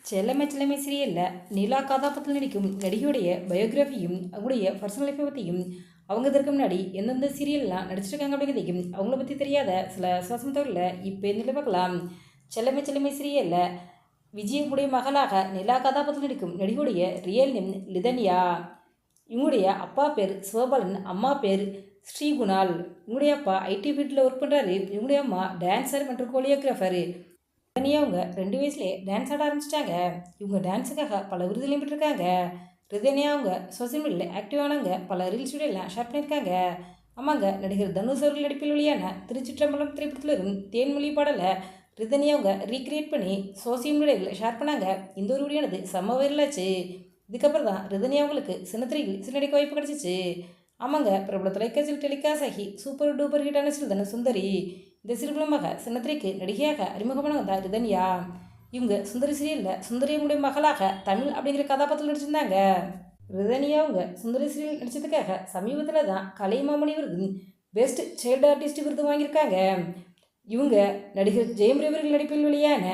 செல்லமே செல்லமே சீரியலில் நிலா கதாபாத்திரத்தில் நடிக்கும் நடிகையுடைய பயோகிராஃபியும் அவங்களுடைய பர்சனல் லைஃப்பை பற்றியும் அவங்க இதற்கு முன்னாடி எந்தெந்த சீரியல்லாம் நடிச்சிருக்காங்க அப்படிங்கிறதையும் அவங்கள பற்றி தெரியாத சில சுவாசம் தகவலில் இப்போ என்ன பார்க்கலாம். செல்லமே செல்லமே சீரியலில் விஜயனுடைய மகளாக நிலா கதாபாத்திரத்தில் நடிக்கும் நடிகையுடைய ரியல் நேம் லிதன்யா. இவங்களுடைய அப்பா பேர் சிவபாலன், அம்மா பேர் ஸ்ரீகுணால். இவங்களுடைய அப்பா ஐடி ஃபீல்டில் ஒர்க் பண்ணுறாரு. இவங்களுடைய அம்மா டான்ஸர் மற்றும் கோரியோகிராஃபர். ரிதன்யா அவங்க 2 வயசுலேயே டான்ஸ் ஆட ஆரம்பிச்சிட்டாங்க. இவங்க டான்ஸுக்காக பல விருதுலையும் பெற்றிருக்காங்க. ரிதன்யா அவங்க சோசியல் மீடியாவில் ஆக்டிவானவங்க. பல ரீல்ஸ் வீடியோலாம் ஷேர் பண்ணியிருக்காங்க. ஆமாங்க, நடிகர் தனுஷ் அவர்கள் நடிப்பில் வெளியான திருச்சிற்றம்பலம் திரைப்படத்தில் வரும் தேன்மொழி பாடலை ரிதன்யா அவங்க ரீக்ரியேட் பண்ணி சோசியல் மீடியாவில் ஷேர் பண்ணாங்க. இந்த ஒரு வீடியோனது செம்ம வைரலாச்சு. இதுக்கப்புறம் தான் ரிதன்யா அவங்களுக்கு சின்னத்திரையில் நடிக்க வாய்ப்பு கிடச்சிச்சு. ஆமாங்க, பிரபல தொலைக்காட்சியில் டெலிகாஸ்ட் ஆகி சூப்பர் டூப்பர் ஹிட்டான சிறுதான சுந்தரி. இந்த சிறுபலமாக சின்னத்திரைக்கு நடிகையாக அறிமுகமானவங்க தான் ரிதன்யா. இவங்க சுந்தரி சீரியலில் சுந்தரி அவங்களுடைய மகளாக தமிழ் அப்படிங்கிற கதாபாத்திரத்தில் நடிச்சிருந்தாங்க. ரிதன்யா அவங்க சுந்தரி சீரியல் நடித்ததுக்காக சமீபத்தில் தான் கலைமாமணி விருது பெஸ்ட் சைல்டு ஆர்டிஸ்ட் விருது வாங்கியிருக்காங்க. இவங்க நடிகர் ஜெயம் ரவி அவர்கள் நடிப்பில் வெளியான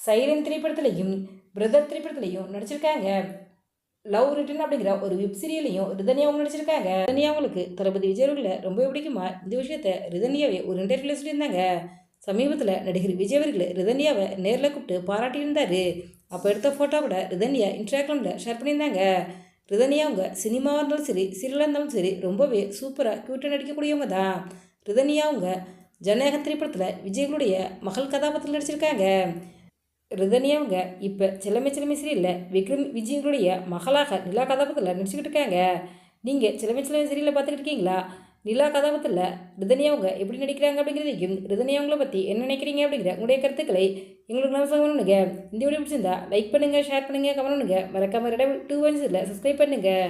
சைலன் திரைப்படத்திலையும் பிரதர் திரைப்படத்திலையும் நடிச்சிருக்காங்க. லவ் ரிட்டன் அப்படிங்கிற ஒரு வெப் சீரியலையும் ரிதன்யா அவங்க நடிச்சிருக்காங்க. ரிதன்யா அவங்களுக்கு தளபதி விஜய் அவர்களை ரொம்ப பிடிக்குமா? இந்த விஷயத்த ரிதன்யாவே ஒரு இன்டர்வியூல சொல்லியிருந்தாங்க. சமீபத்தில் நடிகர் விஜய் அவர்கள் ரிதன்யாவை நேரில் கூப்பிட்டு பாராட்டியிருந்தார். அப்போ எடுத்த ஃபோட்டோ கூட ரிதன்யா இன்ஸ்டாகிராமில் ஷேர் பண்ணியிருந்தாங்க. ரிதன்யா அவங்க சினிமாவாக இருந்தாலும் சரி சீரியலாக இருந்தாலும் சரி ரொம்பவே சூப்பராக க்யூட்டாக நடிக்கக்கூடியவங்க தான். ரிதன்யா அவங்க ஜனநாயக திரைப்படத்தில் விஜயனுடைய மகள் கதாபாத்திரத்தில் நடிச்சிருக்காங்க. ரிதன்யா அவங்க இப்போ செல்லமே செல்லமே சீரியலில் விக்ரம் விஜயனுடைய மகளாக நிலா கதாபாத்திரத்தில் நடிச்சுக்கிட்டு இருக்காங்க. நீங்கள் செல்லமே செல்லமே சீரியலில் பார்த்துக்கிட்டு இருக்கீங்களா? நிலா கதாபாத்திரத்தில் ரிதன்யா அவங்க எப்படி நடிக்கிறாங்க அப்படிங்கிறதையும் ரிதன்யா அவங்கள பற்றி என்ன நினைக்கிறீங்க அப்படிங்கிற உங்களுடைய கருத்துக்களை எங்களுக்கு நம்ம சொல்லணுங்க. இந்த வீடியோ பிடிச்சிருந்தா லைக் பண்ணுங்கள், ஷேர் பண்ணுங்கள், கமெண்ட் பண்ணுங்கள். மறக்காம ரெட 2 சப்ஸ்கிரைப் பண்ணுங்கள்.